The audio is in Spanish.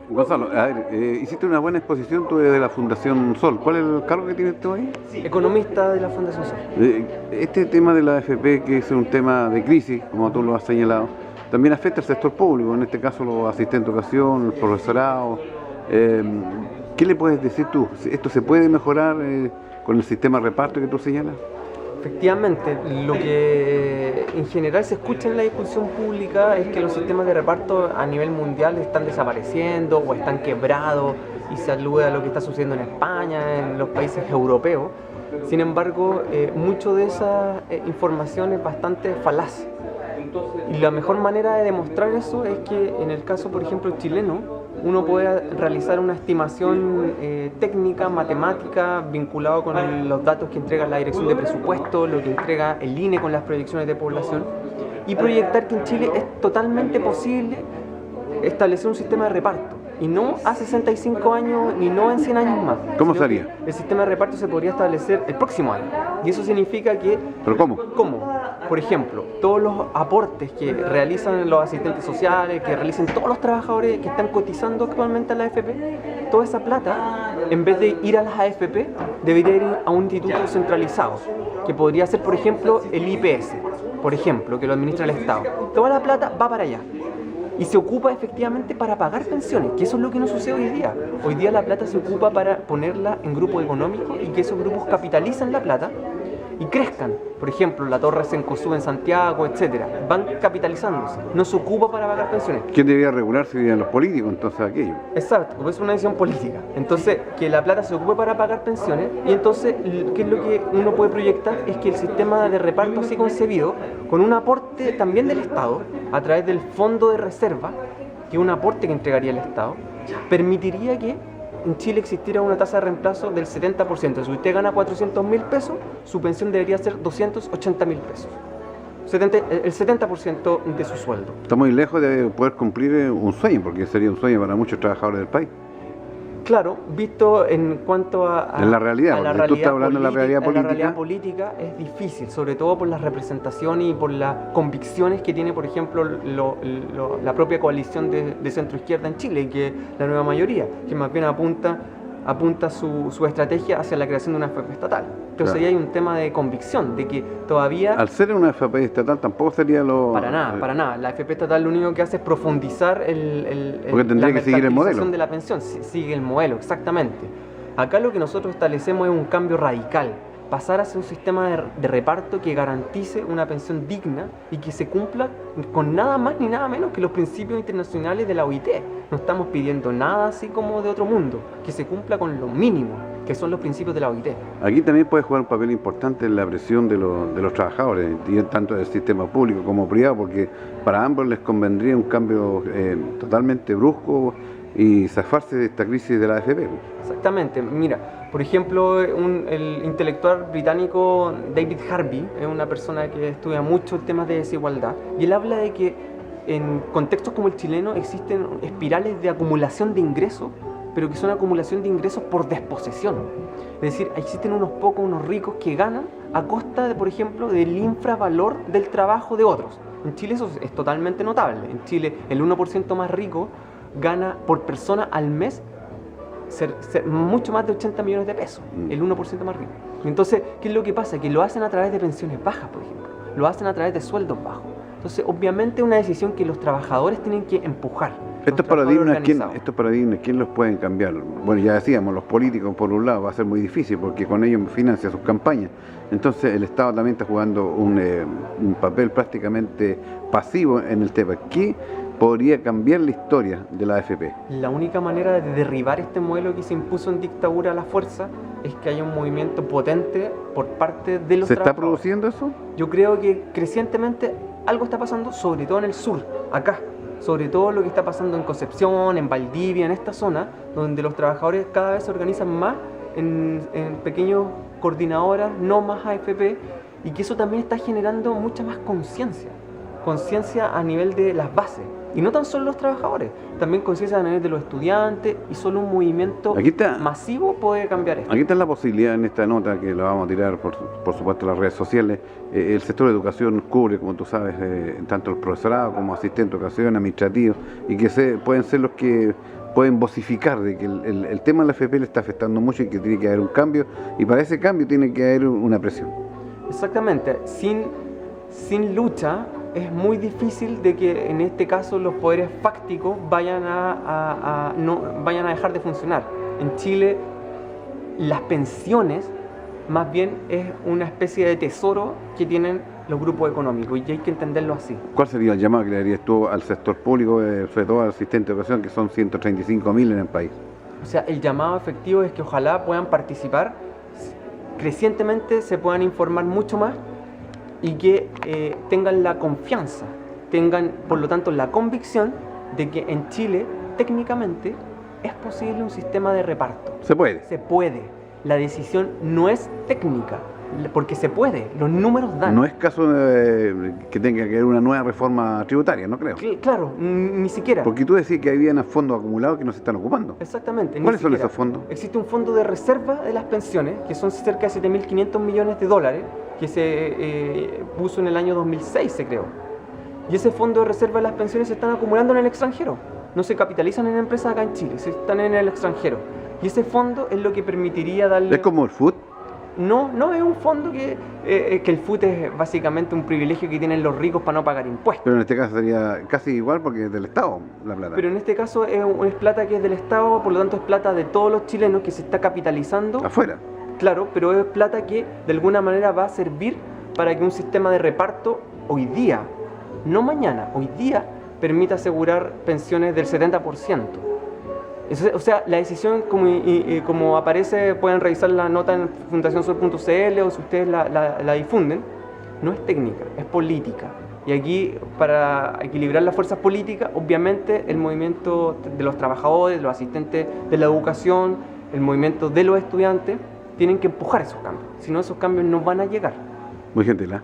Gonzalo, a ver, hiciste una buena exposición tú de la Fundación Sol. ¿Cuál es el cargo que tienes tú ahí? Economista de la Fundación Sol. Este tema de la AFP, que es un tema de crisis, como tú lo has señalado, también afecta al sector público, en este caso los asistentes de educación, el profesorado. ¿Qué le puedes decir tú? ¿Esto se puede mejorar con el sistema de reparto que tú señalas? Efectivamente, lo que en general se escucha en la discusión pública es que los sistemas de reparto a nivel mundial están desapareciendo o están quebrados, y se alude a lo que está sucediendo en España, en los países europeos. Sin embargo, mucho de esa información es bastante falaz. Y la mejor manera de demostrar eso es que en el caso, por ejemplo, chileno, uno puede realizar una estimación técnica, matemática, vinculado con los datos que entrega la Dirección de Presupuesto, lo que entrega el INE con las proyecciones de población, y proyectar que en Chile es totalmente posible establecer un sistema de reparto. Y no a 65 años, ni no en 100 años más. ¿Cómo sería? El sistema de reparto se podría establecer el próximo año. Y eso significa que... ¿Pero cómo? ¿Cómo? Por ejemplo, todos los aportes que realizan los asistentes sociales, que realicen todos los trabajadores que están cotizando actualmente a la AFP, toda esa plata, en vez de ir a las AFP, debería ir a un instituto centralizado, que podría ser, por ejemplo, el IPS, por ejemplo, que lo administra el Estado. Toda la plata va para allá. Y se ocupa efectivamente para pagar pensiones, que eso es lo que no sucede hoy día. Hoy día la plata se ocupa para ponerla en grupos económicos y que esos grupos capitalicen la plata y crezcan. Por ejemplo, la Torre Cencosud en Santiago, etcétera. Van capitalizándose. No se ocupa para pagar pensiones. ¿Quién debería regular si dirían los políticos entonces aquello? Exacto, porque es una decisión política. Entonces, que la plata se ocupe para pagar pensiones, y entonces, ¿qué es lo que uno puede proyectar? Es que el sistema de reparto así concebido, con un aporte también del Estado, a través del fondo de reserva, que es un aporte que entregaría el Estado, permitiría que en Chile existiera una tasa de reemplazo del 70%. Si usted gana 400.000 pesos, su pensión debería ser 280.000 pesos. El 70% de su sueldo. Está muy lejos de poder cumplir un sueño, porque sería un sueño para muchos trabajadores del país. Claro, visto en cuanto a en la realidad, porque tú estás hablando de la realidad política. La realidad política es difícil, sobre todo por las representaciones y por las convicciones que tiene, por ejemplo, la propia coalición de centro-izquierda en Chile, que es la nueva mayoría, que más bien apunta su estrategia hacia la creación de una AFP estatal. Entonces ahí hay un tema de convicción, de que todavía... Al ser una AFP estatal tampoco sería lo... Para nada. La AFP estatal lo único que hace es profundizar porque tendría que seguir el modelo de la pensión. Sigue el modelo, exactamente. Acá lo que nosotros establecemos es un cambio radical. Pasar a ser un sistema de reparto que garantice una pensión digna y que se cumpla con nada más ni nada menos que los principios internacionales de la OIT. No estamos pidiendo nada así como de otro mundo, que se cumpla con lo mínimo, que son los principios de la OIT. Aquí también puede jugar un papel importante en la presión de los trabajadores, tanto del sistema público como privado, porque para ambos les convendría un cambio totalmente brusco y zafarse de esta crisis de la AFP. Exactamente. Mira, por ejemplo, el intelectual británico David Harvey es una persona que estudia mucho temas de desigualdad, y él habla de que en contextos como el chileno existen espirales de acumulación de ingresos, pero que son acumulación de ingresos por desposesión. Es decir, existen unos pocos, unos ricos que ganan a costa, de, por ejemplo, del infravalor del trabajo de otros. En Chile eso es totalmente notable. En Chile el 1% más rico gana por persona al mes mucho más de 80 millones de pesos, el 1% más rico. Entonces, ¿qué es lo que pasa? Que lo hacen a través de pensiones bajas, por ejemplo. Lo hacen a través de sueldos bajos. Entonces, obviamente es una decisión que los trabajadores tienen que empujar. Estos paradigmas, ¿quién los pueden cambiar? Bueno, ya decíamos, los políticos por un lado va a ser muy difícil porque con ellos financia sus campañas. Entonces el Estado también está jugando un papel prácticamente pasivo en el tema. ¿Qué podría cambiar la historia de la AFP? La única manera de derribar este modelo que se impuso en dictadura a la fuerza es que haya un movimiento potente por parte de los trabajadores. ¿Se está produciendo eso? Yo creo que crecientemente algo está pasando, sobre todo en el sur, acá. Sobre todo lo que está pasando en Concepción, en Valdivia, en esta zona, donde los trabajadores cada vez se organizan más en pequeñas coordinadoras, no más AFP, y que eso también está generando mucha más conciencia a nivel de las bases. Y no tan solo los trabajadores, también conciencia de los estudiantes, y solo un movimiento masivo puede cambiar esto. Aquí está la posibilidad en esta nota, que la vamos a tirar por supuesto en las redes sociales. El sector de educación cubre, como tú sabes, tanto el profesorado como asistente de educación, administrativo, y que pueden ser los que pueden vocificar de que el tema de la FP le está afectando mucho y que tiene que haber un cambio, y para ese cambio tiene que haber una presión. Exactamente, sin lucha es muy difícil de que en este caso los poderes fácticos vayan no vayan a dejar de funcionar. En Chile las pensiones más bien es una especie de tesoro que tienen los grupos económicos, y hay que entenderlo así. ¿Cuál sería el llamado que le darías tú al sector público, sobre todo al asistente de educación, que son 135.000 en el país? O sea, el llamado efectivo es que ojalá puedan participar crecientemente, se puedan informar mucho más, y que tengan la confianza, tengan por lo tanto la convicción de que en Chile técnicamente es posible un sistema de reparto. Se puede. Se puede. La decisión no es técnica, porque se puede, los números dan. No es caso que tenga que haber una nueva reforma tributaria, no creo. Claro, ni siquiera. Porque tú decís que había fondos acumulados que no se están ocupando. Exactamente. ¿Cuáles son esos fondos? Existe un fondo de reserva de las pensiones, que son cerca de 7.500 millones de dólares, que se puso en el año 2006, se creó. Y ese fondo de reserva de las pensiones se están acumulando en el extranjero. No se capitalizan en empresas acá en Chile, se están en el extranjero. Y ese fondo es lo que permitiría darle... ¿Es como el FUT? No, es un fondo que el FUT es básicamente un privilegio que tienen los ricos para no pagar impuestos. Pero en este caso sería casi igual porque es del Estado la plata. Pero en este caso es plata que es del Estado, por lo tanto es plata de todos los chilenos que se está capitalizando. Afuera. Claro, pero es plata que de alguna manera va a servir para que un sistema de reparto hoy día, no mañana, hoy día, permita asegurar pensiones del 70%. O sea, la decisión, como aparece, pueden revisar la nota en fundacionsol.cl, o si ustedes la difunden, no es técnica, es política. Y aquí, para equilibrar las fuerzas políticas, obviamente el movimiento de los trabajadores, los asistentes de la educación, el movimiento de los estudiantes, tienen que empujar esos cambios. Si no, esos cambios no van a llegar. Muy gentil, ¿eh?